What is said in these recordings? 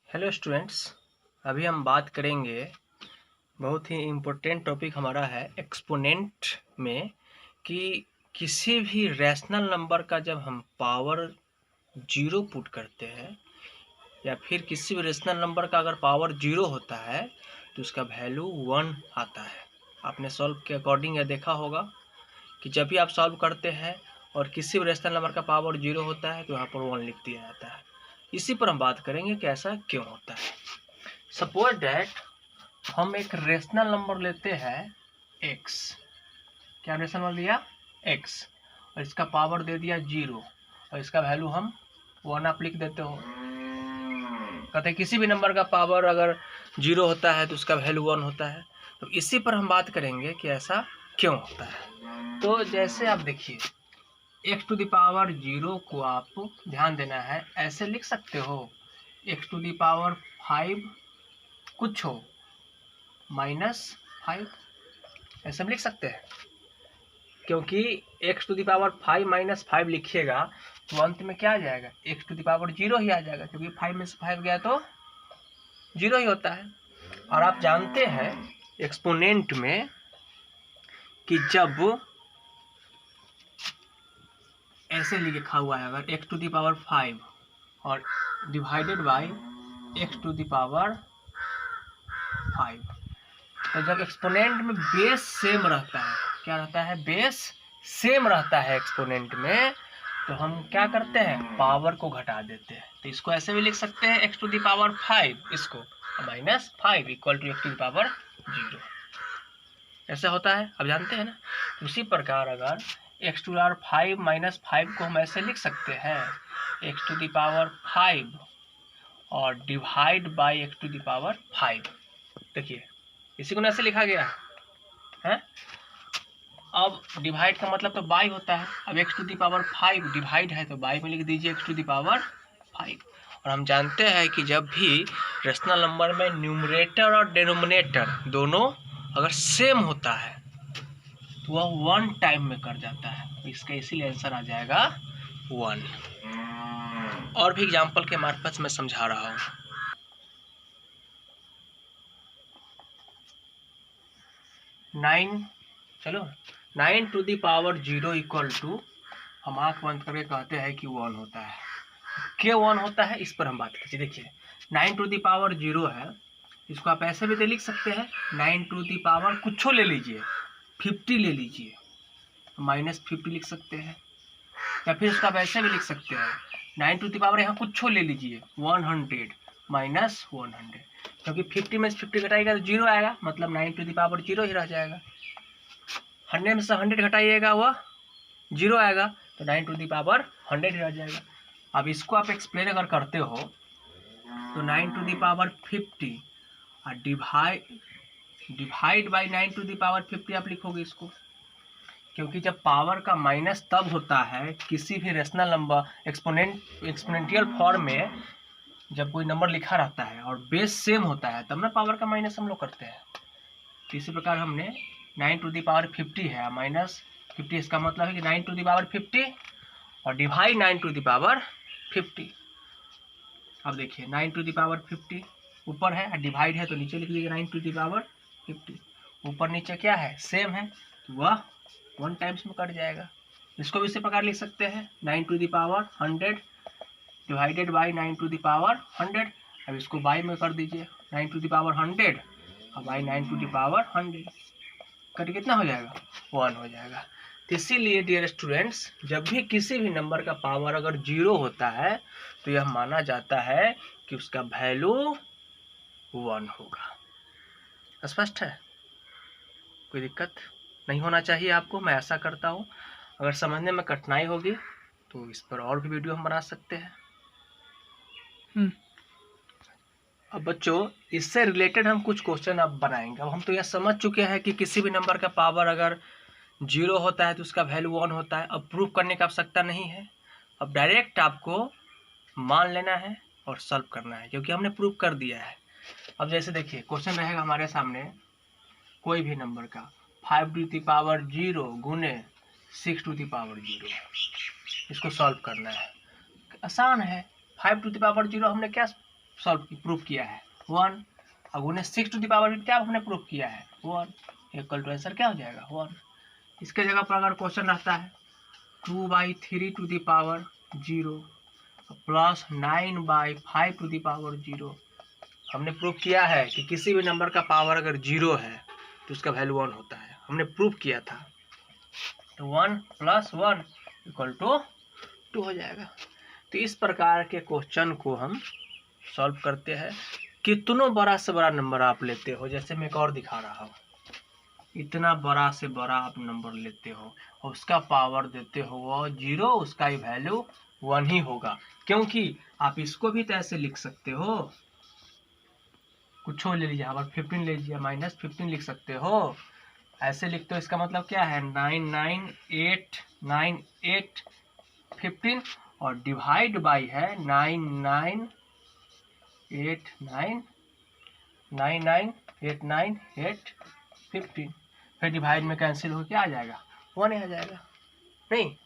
Hello students, अभी हम बात करेंगे। बहुत ही इम्पोर्टेंट टॉपिक हमारा है एक्सपोनेंट में कि किसी भी रैशनल नंबर का जब हम पावर जीरो पुट करते हैं या फिर किसी भी रैशनल नंबर का अगर पावर जीरो होता है तो उसका वैल्यू 1 आता है। आपने सॉल्व के अकॉर्डिंग यह देखा होगा कि जब भी आप सॉल्व करते हैं और किसी भी रैशनल नंबर का पावर जीरो होता है तो यहाँ पर 1 लिख दिया जाता है। इसी पर हम बात करेंगे कि ऐसा क्यों होता है। सपोज डैट हम एक रेशनल नंबर लेते हैं x। क्या रेशनल नंबर लिया x और इसका पावर दे दिया 0 और इसका वैल्यू हम 1 आप लिख देते हो। कहते हैं किसी भी नंबर का पावर अगर 0 होता है तो उसका वैल्यू 1 होता है। तो इसी पर हम बात करेंगे कि ऐसा क्यों होता है। तो जैसे आप देखिए x टू द पावर 0 को आप ध्यान देना है, ऐसे लिख सकते हो x टू द पावर 5 कुछ हो -5, ऐसे हम लिख सकते हैं। क्योंकि x टू द पावर 5 -5 लिखिएगा तो अंत में क्या आ जाएगा, x टू द पावर 0 ही आ जाएगा, क्योंकि 5 में से 5 गया तो 0 ही होता है। और आप जानते हैं एक्सपोनेंट में कि जब ऐसे लिखा हुआ है अगर x टू द पावर 5 और divided by x to the power 5, तो जब एक्सपोनेंट में बेस सेम रहता है, क्या रहता है, बेस सेम रहता है एक्सपोनेंट में, तो हम क्या करते हैं, पावर को घटा देते हैं। तो इसको ऐसे भी लिख सकते हैं x टू द पावर 5 इसको -5 equal to x to the power 0, ऐसा होता है। अब जानते हैं ना। उसी प्रकार अगर x टू द पावर 5 -5 को हम ऐसे लिख सकते हैं x टू द पावर 5 और divide by x to the power 5। देखिए इसी को ऐसे लिखा गया है। अब डिवाइड का मतलब तो बाई होता है। अब x to the power 5 divide है तो बाई में लिख दीजिए x टू द पावर 5। और हम जानते हैं कि जब भी रेशनल नंबर में न्यूमरेटर और डिनोमिनेटर दोनों अगर सेम होता है तो वह 1 टाइम में कर जाता है। इसका इसीलिए आंसर आ जाएगा 1। और भी एग्जाम्पल के मार्फत मैं समझा रहा हूँ। 9 to the power 0 equal to, हम आँख बंद करके कहते हैं कि 1 होता है। क्यों 1 होता है इस पर हम बात कीजिए। देखिए 9 टू द पावर 0 है, इसको आप ऐसे भी तो लिख सकते हैं 9 टू द पावर कुछ ले लीजिए, 50 ले लीजिए, -50 लिख सकते हैं। या फिर इसको आप ऐसे भी लिख सकते हैं 9 टू द पावर यहाँ कुछ ले लीजिए 100 -100, क्योंकि 50 में से 50 घटाएगा तो 0 आएगा, मतलब 9 टू द पावर 0 ही रह जाएगा। 100 में से 100 घटाइएगा वह 0 आएगा, तो 9 टू द पावर 100 ही रह जाएगा। अब इसको आप एक्सप्लेन अगर करते हो तो 9 टू द पावर 50 और divide by 9 to the power 50 आप लिखोगे इसको। क्योंकि जब पावर का माइनस तब होता है किसी भी रेशनल नंबर एक्सपोनेंशियल फॉर्म में, जब कोई नंबर लिखा रहता है और बेस सेम होता है तब ना पावर का माइनस हम लोग करते हैं। तो इसी प्रकार हमने 9 टू द पावर 50 है -50, इसका मतलब है कि 9 टू द पावर 50 और डिवाइड 9 टू द पावर 50। अब देखिए 9 टू द पावर 50 ऊपर है और डिवाइड है तो नीचे लिख लीजिए 9 टू द पावर 50। ऊपर नीचे क्या है, सेम है, तो वह 1 टाइम्स में कट जाएगा। इसको भी इसी प्रकार लिख सकते हैं 9 to the power 100 divided by 9 to the power 100। अब इसको बाई में कर दीजिए 9 टू द पावर 100 और by 9 to the power 100, cut कितना हो जाएगा, 1 हो जाएगा। तो इसीलिए डियर स्टूडेंट्स, जब भी किसी भी नंबर का पावर अगर 0 होता है तो यह माना जाता है कि उसका वैल्यू 1 होगा। स्पष्ट है, कोई दिक्कत नहीं होना चाहिए आपको, मैं ऐसा करता हूँ। अगर समझने में कठिनाई होगी तो इस पर और भी वीडियो हम बना सकते हैं। अब बच्चों इससे रिलेटेड हम कुछ क्वेश्चन अब बनाएंगे। अब हम तो यह समझ चुके हैं कि किसी भी नंबर का पावर अगर 0 होता है तो उसका वैल्यू 1 होता है। अब प्रूफ करने की आवश्यकता नहीं है, अब डायरेक्ट आपको मान लेना है और सॉल्व करना है, क्योंकि हमने प्रूफ कर दिया है। अब जैसे देखिए क्वेश्चन रहेगा हमारे सामने, कोई भी नंबर का 5 टू द पावर 0 गुने 6 टू द पावर 0, इसको सॉल्व करना है। आसान है, 5 टू द पावर 0 हमने क्या प्रूफ किया है 1। अब उन्हें 6 टू द पावर क्या हमने प्रूफ किया है 1, इक्वल टू आंसर क्या हो जाएगा 1। इसके जगह पर अगर क्वेश्चन रहता है 2/3 to the power 0 plus 9/5 to the power 0, हमने प्रूफ किया है कि किसी भी नंबर का पावर अगर 0 है तो उसका वैल्यू 1 होता है, हमने प्रूफ किया था। तो 1 + 1 = 2 हो जाएगा। तो इस प्रकार के क्वेश्चन को हम सॉल्व करते हैं। कितनों बड़ा से बड़ा नंबर आप लेते हो, जैसे मैं एक और दिखा रहा हूँ, इतना बड़ा से बड़ा आप नंबर लेते हो और उसका पावर देते हो वो 0, उसका ही वैल्यू 1 ही होगा। क्योंकि आप इसको भी तो ऐसे लिख सकते हो, कुछ ले लीजिए, यहाँ पर 15 ले लीजिए, -15 लिख सकते हो। ऐसे लिखते हो, इसका मतलब क्या है 9989815 और डिवाइड बाई है 9989815, फिर डिवाइड में कैंसिल हो क्या आ जाएगा 1 आ जाएगा। नहीं,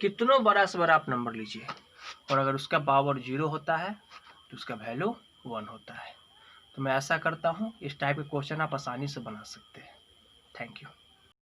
कितनों बड़ा से बड़ा आप नंबर लीजिए और अगर उसका पावर 0 होता है तो उसका वैल्यू 1 होता है। तो मैं ऐसा करता हूँ, इस टाइप के क्वेश्चन आप आसानी से बना सकते हैं। Thank you.